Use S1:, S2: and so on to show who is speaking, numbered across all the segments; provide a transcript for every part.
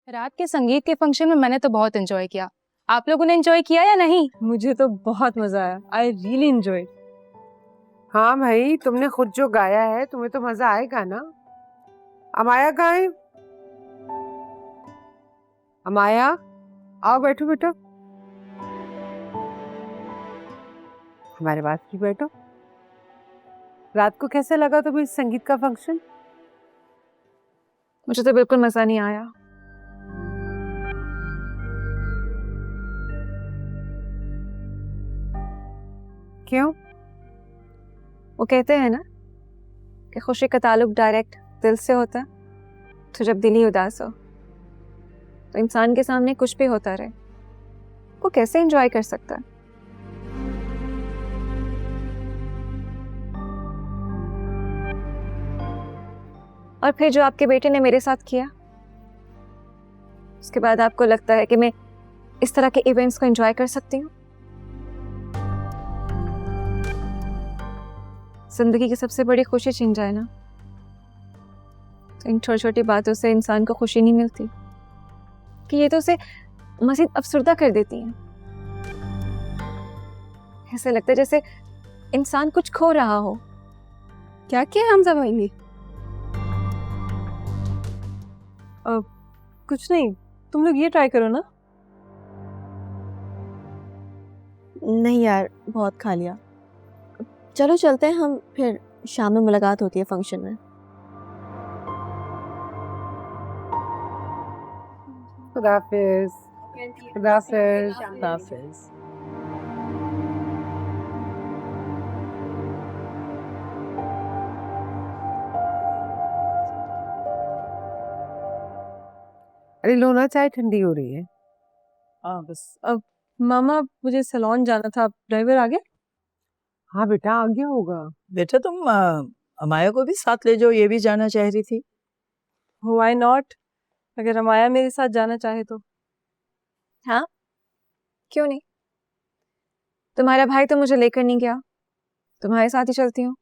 S1: रात के संगीत के फंक्शन में मैंने तो बहुत एंजॉय किया। आप लोगों ने एंजॉय किया या नहीं?
S2: मुझे तो बहुत मजा आया। I really enjoy.
S3: हाँ भाई, तुमने खुद जो गाया है तुम्हें तो मजा आएगा ना। अमाया कहाँ है? अमाया, आओ बैठो बेटो, हमारे पास भी बैठो। रात को कैसा लगा तुम्हें इस संगीत का फंक्शन?
S1: मुझे तो बिल्कुल मजा नहीं आया।
S3: क्यों?
S1: वो कहते हैं ना कि खुशी का ताल्लुक डायरेक्ट दिल से होता है। तो जब दिल ही उदास हो तो इंसान के सामने कुछ भी होता रहे, वो कैसे एंजॉय कर सकता है? और फिर जो आपके बेटे ने मेरे साथ किया, उसके बाद आपको लगता है कि मैं इस तरह के इवेंट्स को एंजॉय कर सकती हूँ? जिंदगी की सबसे बड़ी खुशी छिन जाए ना, तो इन छोटी छोटी बातों से इंसान को खुशी नहीं मिलती कि ये तो उसे मजीद अफसरदा कर देती हैं। ऐसे लगता है जैसे इंसान कुछ खो रहा हो।
S2: क्या किया हमजा भाई ने? कुछ नहीं, तुम लोग ये ट्राई करो ना।
S4: नहीं यार, बहुत खा लिया। चलो चलते हैं हम, फिर शाम में मुलाकात होती है फंक्शन में।
S3: खुदाफिज। खुदाफिज।
S2: खुदाफिज।
S3: अरे लो ना, चाय ठंडी हो रही है।
S2: हाँ बस। अब मामा, मुझे सैलून जाना था। ड्राइवर आ गया?
S3: हाँ बेटा, आ गया होगा।
S5: बेटा तुम अमाया को भी साथ ले जाओ, ये भी जाना चाह रही थी।
S2: Why not? अगर अमाया मेरे साथ जाना चाहे तो।
S1: हाँ, क्यों नहीं? तुम्हारा भाई तो मुझे लेकर नहीं गया, तुम्हारे साथ ही चलती हूँ।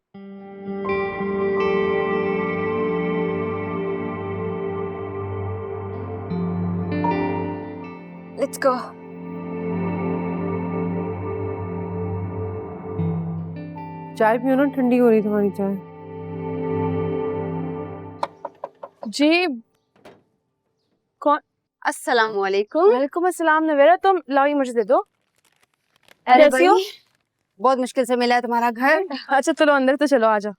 S1: Let's go.
S3: चाय पियो ना, ठंडी हो रही तुम्हारी चाय।
S2: जी कौन?
S6: अस्सलाम वालेकुम।
S2: वालेकुम अस्सलाम। नवेरा, तुम लाओ, ये मुझे दे दो।
S6: अरे
S2: कैसी हो?
S6: भाई, बहुत मुश्किल से मिला है तुम्हारा घर।
S2: अच्छा चलो अंदर तो चलो, आ जाओ।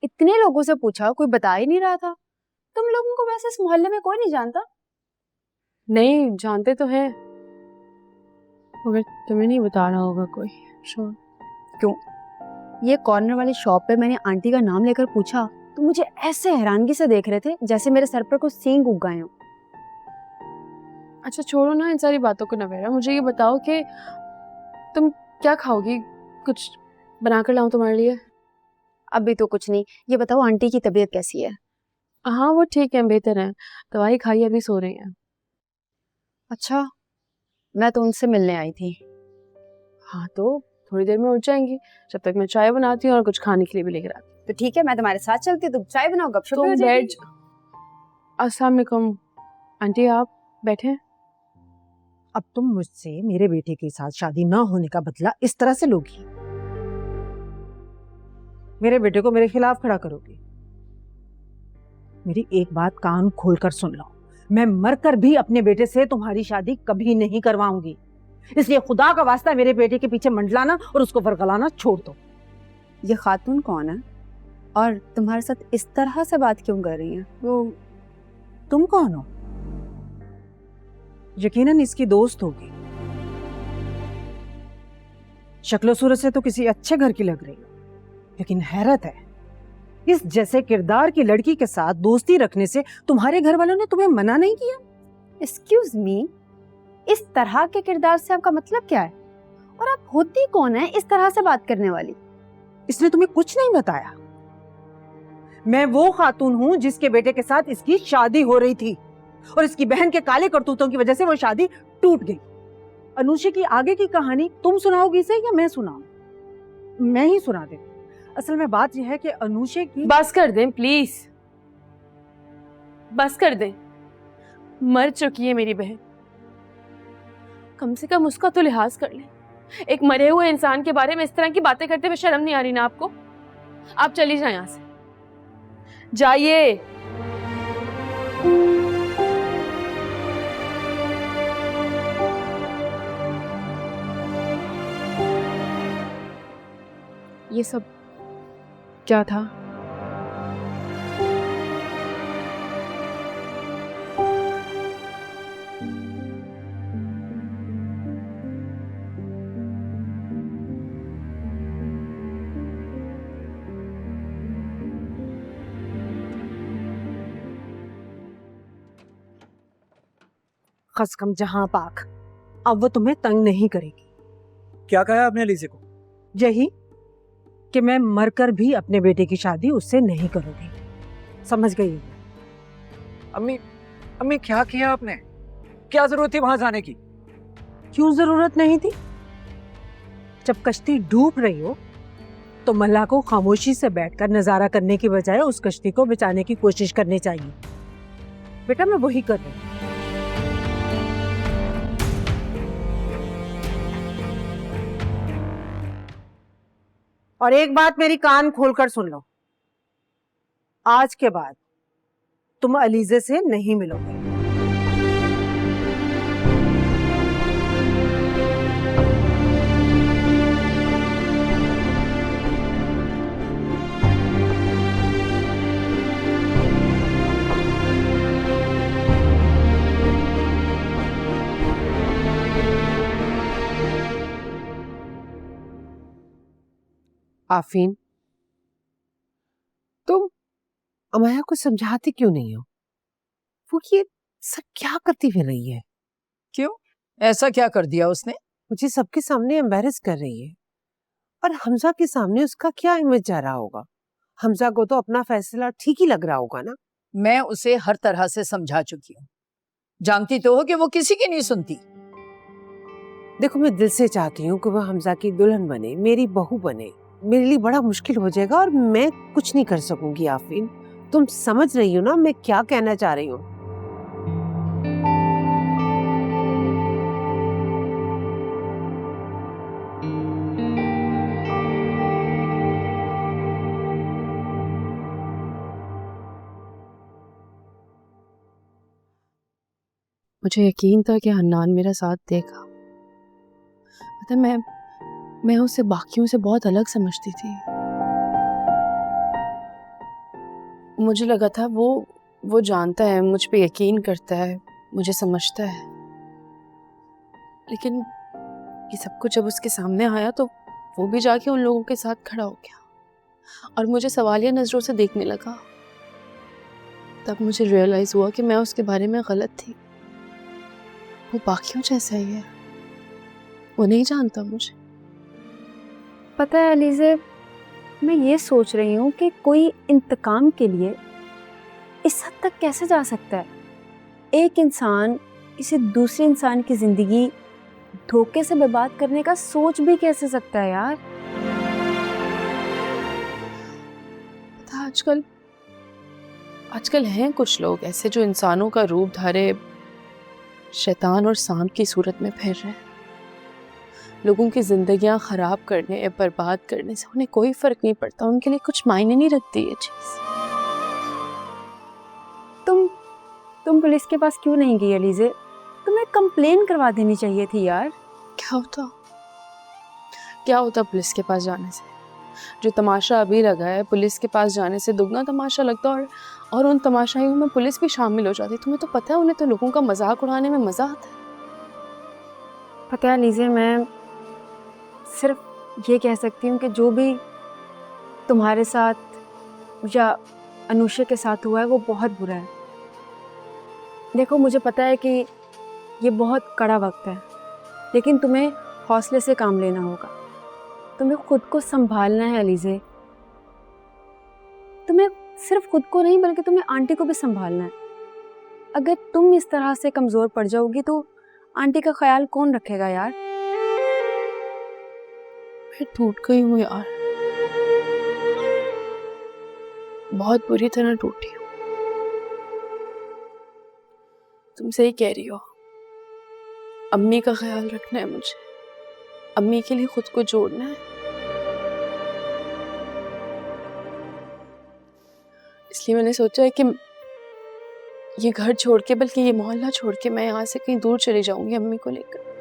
S6: इतने लोगों से पूछा, कोई बता ही नहीं रहा था। तुम लोगों को वैसे इस मोहल्ले में कोई नहीं जानता?
S2: नहीं जानते तो हैं, मगर तुम्हें नहीं बता रहा होगा कोई।
S6: क्यों? ये कॉर्नर वाली शॉप पे मैंने आंटी का नाम लेकर पूछा तो मुझे ऐसे हैरानगी से देख रहे थे जैसे मेरे सर पर कुछ सींग उग गए हो।
S2: अच्छा छोड़ो ना इन सारी बातों को नवेरा, मुझे ये बताओ कि तुम क्या खाओगी? कुछ बनाकर लाऊं तुम्हारे लिए?
S6: अभी तो कुछ नहीं, ये बताओ आंटी की तबीयत कैसी है?
S2: हाँ वो ठीक है, बेहतर है। दवाई खाई, अभी सो रही हैं।
S6: अच्छा, मैं तो उनसे मिलने आई थी।
S2: हाँ तो थोड़ी देर में उठ जाएंगी, जब तक मैं चाय बनाती हूँ और कुछ खाने के लिए भी लेकर आती हूँ।
S6: तो ठीक है, मैं तुम्हारे साथ चलती हूँ, तुम चाय बनाओ, गपशप हो
S2: तुम
S6: जाएगी।
S2: बैठ। अस्सलाम वालेकुम आंटी, आप बैठे।
S7: अब तुम मुझसे मेरे बेटे के साथ शादी ना होने का बदला इस तरह से लोगी? मेरे बेटे को मेरे खिलाफ खड़ा करोगी? मेरी एक बात कान खोलकर सुन लो, मैं मरकर भी अपने बेटे से तुम्हारी शादी कभी नहीं करवाऊंगी। इसलिए खुदा का वास्ता मेरे बेटे के पीछे मंडलाना और उसको वरगलाना छोड़ दो।
S6: ये खातून कौन है और तुम्हारे साथ इस तरह से बात क्यों कर रही है?
S7: वो तुम कौन हो? यकीनन इसकी दोस्त होगी। शक्लो सूरत से तो किसी अच्छे घर की लग रही हो, लेकिन हैरत है, इस जैसे किरदार की लड़की के साथ दोस्ती रखने से तुम्हारे घर वालों ने तुम्हें मना नहीं किया?
S6: एक्सक्यूज मी, इस तरह के किरदार से आपका मतलब क्या है? और आप होती कौन है इस तरह से बात करने वाली?
S7: इसने तुम्हें कुछ नहीं बताया? मैं वो खातून हूं जिसके बेटे के साथ इसकी शादी हो रही थी और इसकी बहन के काले करतूतों की वजह से वो शादी टूट गई। अनुषा की आगे की कहानी तुम सुनाओगी इसे या मैं सुनाऊं? मैं ही सुना दे। असल में बात यह है कि अनुषा की...
S2: बस कर दें प्लीज, बस कर दें। मर चुकी है मेरी बहन, कम से कम उसका तो लिहाज कर ले। एक मरे हुए इंसान के बारे में इस तरह की बातें करते हुए शर्म नहीं आ रही ना आपको? आप चली जाए यहां से, जाइए। ये सब क्या था?
S7: खसकम जहां पाक, अब वो तुम्हें तंग नहीं करेगी।
S5: क्या कहा आपने अलीज़े को?
S7: यही कि मैं मरकर भी अपने बेटे की शादी उससे नहीं करूंगी, समझ गई?
S5: अम्मी, अम्मी क्या किया आपने? क्या जरूरत थी वहां जाने की?
S7: क्यों जरूरत नहीं थी? जब कश्ती डूब रही हो तो मल्लाह को खामोशी से बैठकर नजारा करने की बजाय उस कश्ती को बचाने की कोशिश करनी चाहिए। बेटा मैं वही कर रही हूँ। और एक बात मेरी कान खोलकर सुन लो, आज के बाद तुम अलीजे से नहीं मिलोगे।
S3: आफीन, तुम अमाया को समझाती क्यों नहीं हो? वो ये सब क्या करती फिर रही है?
S5: क्यों? ऐसा क्या कर दिया उसने?
S3: मुझे सबके सामने एम्बैरेस कर रही है। और हमजा के सामने उसका क्या इमेज जा रहा होगा? हमजा को तो अपना फैसला ठीक ही लग रहा होगा ना।
S5: मैं उसे हर तरह से समझा चुकी हूँ, जानती तो हो कि वो किसी की नहीं सुनती।
S3: देखो मैं दिल से चाहती हूँ कि वो हमजा की दुल्हन बने, मेरी बहू बने। मेरे लिए बड़ा मुश्किल हो जाएगा और मैं कुछ नहीं कर सकूंगी आफरीन। तुम समझ रही हो ना मैं क्या कहना चाह रही हूँ?
S2: मुझे यकीन था कि हन्नान मेरा साथ देगा। मतलब मैं उसे बाकियों से बहुत अलग समझती थी। मुझे लगा था वो जानता है, मुझ पे यकीन करता है, मुझे समझता है। लेकिन ये सब कुछ जब उसके सामने आया तो वो भी जाके उन लोगों के साथ खड़ा हो गया और मुझे सवालिया नजरों से देखने लगा। तब मुझे रियलाइज हुआ कि मैं उसके बारे में गलत थी। वो बाकियों जैसा ही है, वो नहीं जानता मुझे।
S6: पता है अलीज़े, मैं ये सोच रही हूँ कि कोई इंतकाम के लिए इस हद तक कैसे जा सकता है। एक इंसान किसी दूसरे इंसान की जिंदगी धोखे से बर्बाद करने का सोच भी कैसे सकता है यार।
S2: पता आजकल हैं कुछ लोग ऐसे जो इंसानों का रूप धारे शैतान और सांप की सूरत में फिर रहे हैं। लोगों की जिंदगियां खराब करने या बर्बाद करने से उन्हें कोई फर्क नहीं पड़ता, उनके लिए कुछ मायने नहीं रखती ये चीज।
S6: तुम पुलिस के पास क्यों नहीं गई अलीज़े? तुम्हें कंप्लेन करवा देनी चाहिए थी यार।
S2: क्या होता पुलिस के पास जाने से? जो तमाशा अभी लगा है पुलिस के पास जाने से दुगना तमाशा लगता और उन तमाशाइयों में पुलिस भी शामिल हो जाती। तुम्हें तो पता है उन्हें तो लोगों का मजाक उड़ाने में मजा आता है।
S6: पता है अलीज़े, मैं सिर्फ ये कह सकती हूँ कि जो भी तुम्हारे साथ या अनुषा के साथ हुआ है वो बहुत बुरा है। देखो मुझे पता है कि ये बहुत कड़ा वक्त है, लेकिन तुम्हें हौसले से काम लेना होगा। तुम्हें खुद को संभालना है अलीज़े। तुम्हें सिर्फ खुद को नहीं बल्कि तुम्हें आंटी को भी संभालना है। अगर तुम इस तरह से कमज़ोर पड़ जाओगी तो आंटी का ख्याल कौन रखेगा यार?
S2: मैं टूट गई हूँ यार, बहुत बुरी तरह टूटी हूँ। तुम सही कह रही हो, अम्मी का ख्याल रखना है मुझे, अम्मी के लिए खुद को जोड़ना है। इसलिए मैंने सोचा है कि ये घर छोड़ के, बल्कि ये मोहल्ला छोड़ के मैं यहाँ से कहीं दूर चली जाऊंगी अम्मी को लेकर।